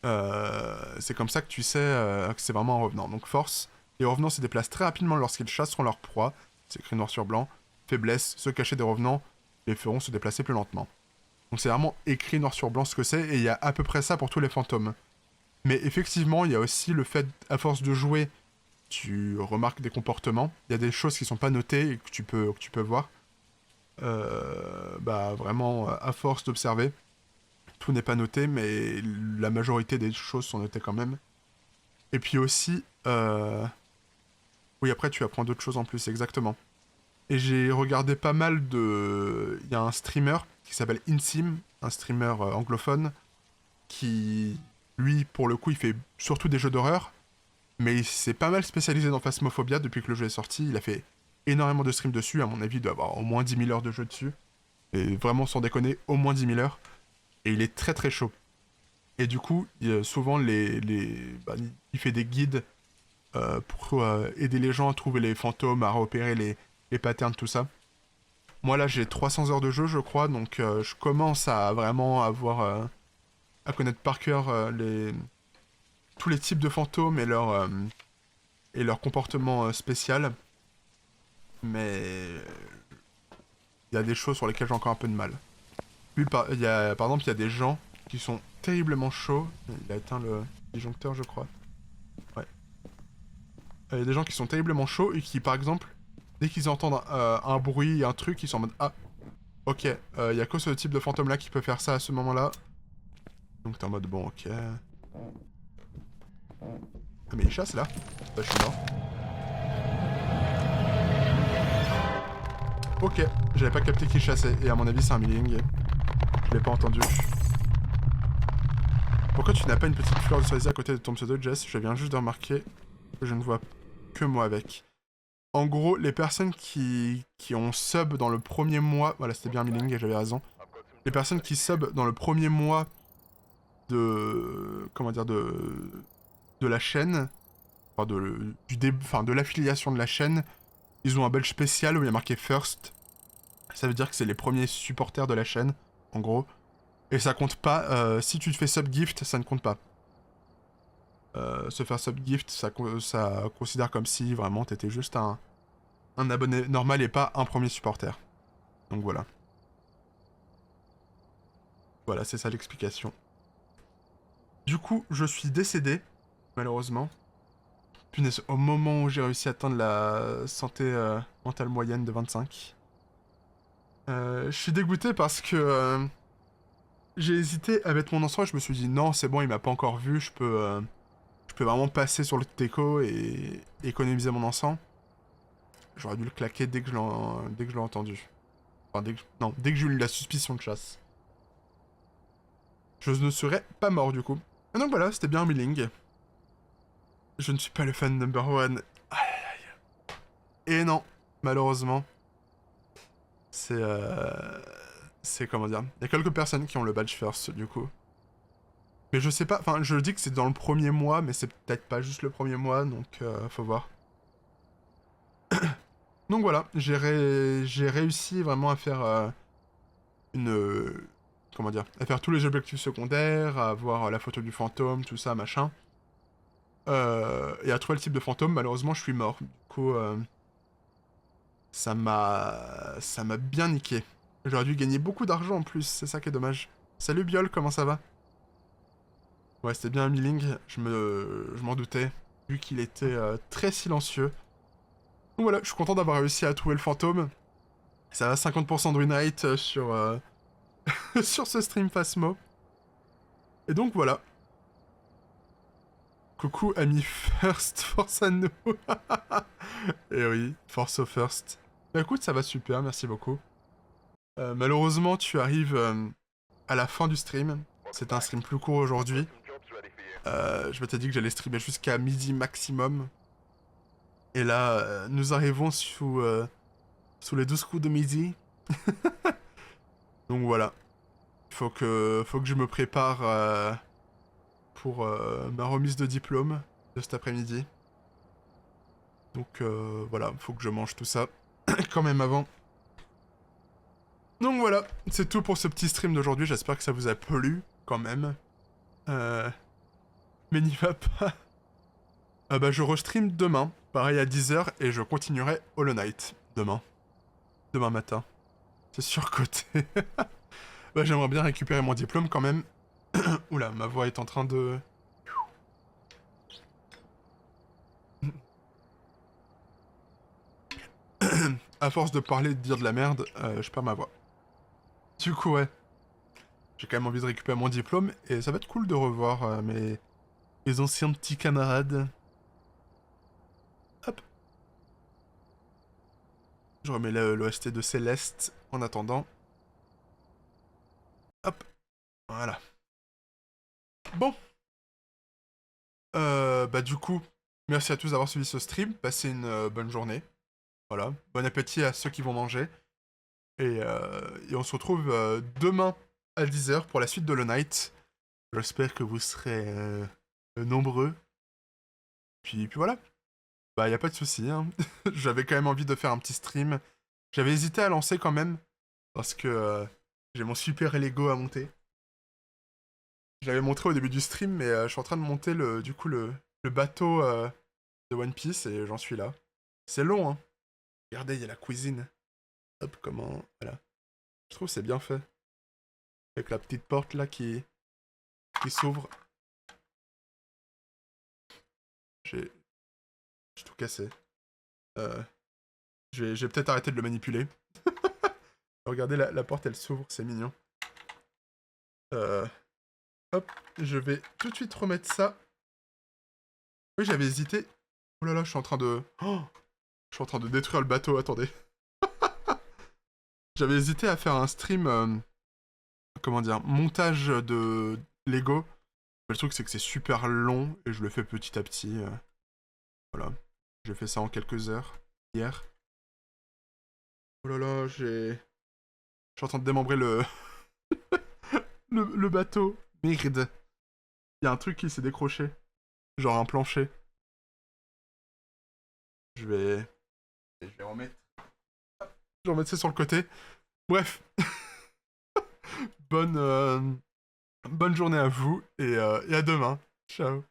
c'est comme ça que tu sais que c'est vraiment un revenant. Donc force, les revenants se déplacent très rapidement lorsqu'ils chasseront leur proie. C'est écrit noir sur blanc. Faiblesse, se cacher des revenants, les feront se déplacer plus lentement. Donc c'est vraiment écrit noir sur blanc ce que c'est, et il y a à peu près ça pour tous les fantômes. Mais effectivement, il y a aussi le fait, à force de jouer, tu remarques des comportements. Il y a des choses qui sont pas notées et que tu peux voir. Bah vraiment, à force d'observer, tout n'est pas noté, mais la majorité des choses sont notées quand même. Et puis aussi, oui après tu apprends d'autres choses en plus, exactement. Et j'ai regardé pas mal de... Il y a un streamer qui s'appelle Insim, un streamer anglophone, qui, lui, pour le coup, il fait surtout des jeux d'horreur, mais il s'est pas mal spécialisé dans Phasmophobia depuis que le jeu est sorti. Il a fait énormément de streams dessus, à mon avis, il doit avoir au moins 10 000 heures de jeu dessus. Et vraiment, sans déconner, au moins 10 000 heures. Et il est très très chaud. Et du coup, souvent, bah, il fait des guides pour aider les gens à trouver les fantômes, à repérer les patterns, tout ça. Moi là j'ai 300 heures de jeu je crois, donc je commence à vraiment avoir... à connaître par cœur tous les types de fantômes et leur comportement spécial. Mais... y a des choses sur lesquelles j'ai encore un peu de mal. Puis, par exemple, il y a des gens qui sont terriblement chauds. Il a éteint le disjoncteur, je crois. Ouais. Il y a des gens qui sont terriblement chauds et qui, par exemple, dès qu'ils entendent un bruit, un truc, ils sont en mode « Ah, ok, il y a que ce type de fantôme-là qui peut faire ça à ce moment-là. » Donc t'es en mode « Bon, ok... » Ah mais il chasse là. Bah, je suis mort. Ok, j'avais pas capté qu'il chassait, et à mon avis c'est un milling. Je l'ai pas entendu. Pourquoi tu n'as pas une petite fleur de cerisier à côté de ton pseudo, Jess? Je viens juste de remarquer que je ne vois que moi avec. En gros, les personnes qui ont sub dans le premier mois... Voilà, c'était bien un milling et j'avais raison. Les personnes qui sub dans le premier mois de... Comment dire, de la chaîne... Enfin, de l'affiliation de la chaîne, ils ont un badge spécial où il y a marqué First. Ça veut dire que c'est les premiers supporters de la chaîne, en gros. Et ça compte pas, si tu te fais sub-gift, ça ne compte pas. Se faire sub-gift, ça considère comme si vraiment t'étais juste un abonné normal et pas un premier supporter. Donc voilà. Voilà, c'est ça l'explication. Du coup, je suis décédé, malheureusement. Punaise, au moment où j'ai réussi à atteindre la santé mentale moyenne de 25. Je suis dégoûté parce que j'ai hésité à mettre mon encens et je me suis dit non, c'est bon, il m'a pas encore vu, je peux vraiment passer sur le déco et économiser mon encens. J'aurais dû le claquer dès que je l'ai entendu. Enfin, dès que j'ai eu la suspicion de chasse. Je ne serais pas mort du coup. Et donc voilà, c'était bien un milling. Je ne suis pas le fan number one. Aïe aïe aïe. Et non, malheureusement. C'est comment dire. Il y a quelques personnes qui ont le badge first du coup. Mais je sais pas, enfin je dis que c'est dans le premier mois, mais c'est peut-être pas juste le premier mois, donc faut voir. Donc voilà, j'ai réussi vraiment à faire comment dire, à faire tous les objectifs secondaires, à avoir la photo du fantôme, tout ça, machin. Et à trouver le type de fantôme, malheureusement je suis mort. Du coup, ça m'a bien niqué. J'aurais dû gagner beaucoup d'argent en plus, c'est ça qui est dommage. Salut Biol, comment ça va? Ouais, c'était bien un milling, je m'en doutais, vu qu'il était très silencieux. Donc voilà, je suis content d'avoir réussi à trouver le fantôme. Ça va 50% de win rate sur, sur ce stream Phasmo. Et donc voilà. Coucou ami First, force à nous. Et oui, force au First. Bah écoute, ça va super, merci beaucoup. Malheureusement, tu arrives à la fin du stream. C'est un stream plus court aujourd'hui. Je m'étais dit que j'allais streamer jusqu'à midi maximum. Et là, nous arrivons sous les 12 coups de midi. Donc voilà. Faut que je me prépare pour ma remise de diplôme de cet après-midi. Donc voilà, faut que je mange tout ça quand même avant. Donc voilà, c'est tout pour ce petit stream d'aujourd'hui. J'espère que ça vous a plu quand même. Mais n'y va pas. Bah je restream demain, pareil à 10h, et je continuerai Hollow Knight demain. Demain matin. C'est surcoté. Bah j'aimerais bien récupérer mon diplôme quand même. Oula, ma voix est en train de... À force de parler et de dire de la merde, je perds ma voix. Du coup, ouais. J'ai quand même envie de récupérer mon diplôme, et ça va être cool de revoir mes anciens petits camarades. Hop. Je remets l'OST de Céleste en attendant. Hop. Voilà. Bon. Bah du coup, merci à tous d'avoir suivi ce stream. Passez une bonne journée. Voilà. Bon appétit à ceux qui vont manger. Et on se retrouve demain à 10h pour la suite de Hollow Knight. J'espère que vous serez nombreux. Puis voilà. Bah y a pas de souci. Hein. J'avais quand même envie de faire un petit stream. J'avais hésité à lancer quand même. Parce que j'ai mon super Lego à monter. Je l'avais montré au début du stream, mais je suis en train de monter le bateau de One Piece et j'en suis là. C'est long, hein. Regardez, il y a la cuisine. Hop, comment... Voilà. Je trouve que c'est bien fait. Avec la petite porte là qui s'ouvre. J'ai tout cassé. Je vais peut-être arrêter de le manipuler. Regardez, la porte, elle s'ouvre, c'est mignon. Hop, je vais tout de suite remettre ça. Oui, j'avais hésité. Oh là là, je suis en train de... Oh, je suis en train de détruire le bateau, attendez. J'avais hésité à faire un stream... comment dire, montage de Lego. Mais le truc, c'est que c'est super long et je le fais petit à petit. Voilà. J'ai fait ça en quelques heures, hier. Oh là là, Je suis en train de démembrer le... le bateau. Merde. Il y a un truc qui s'est décroché. Genre un plancher. Je vais... Je vais remettre... Je vais remettre ça sur le côté. Bref. Bonne journée à vous et à demain. Ciao.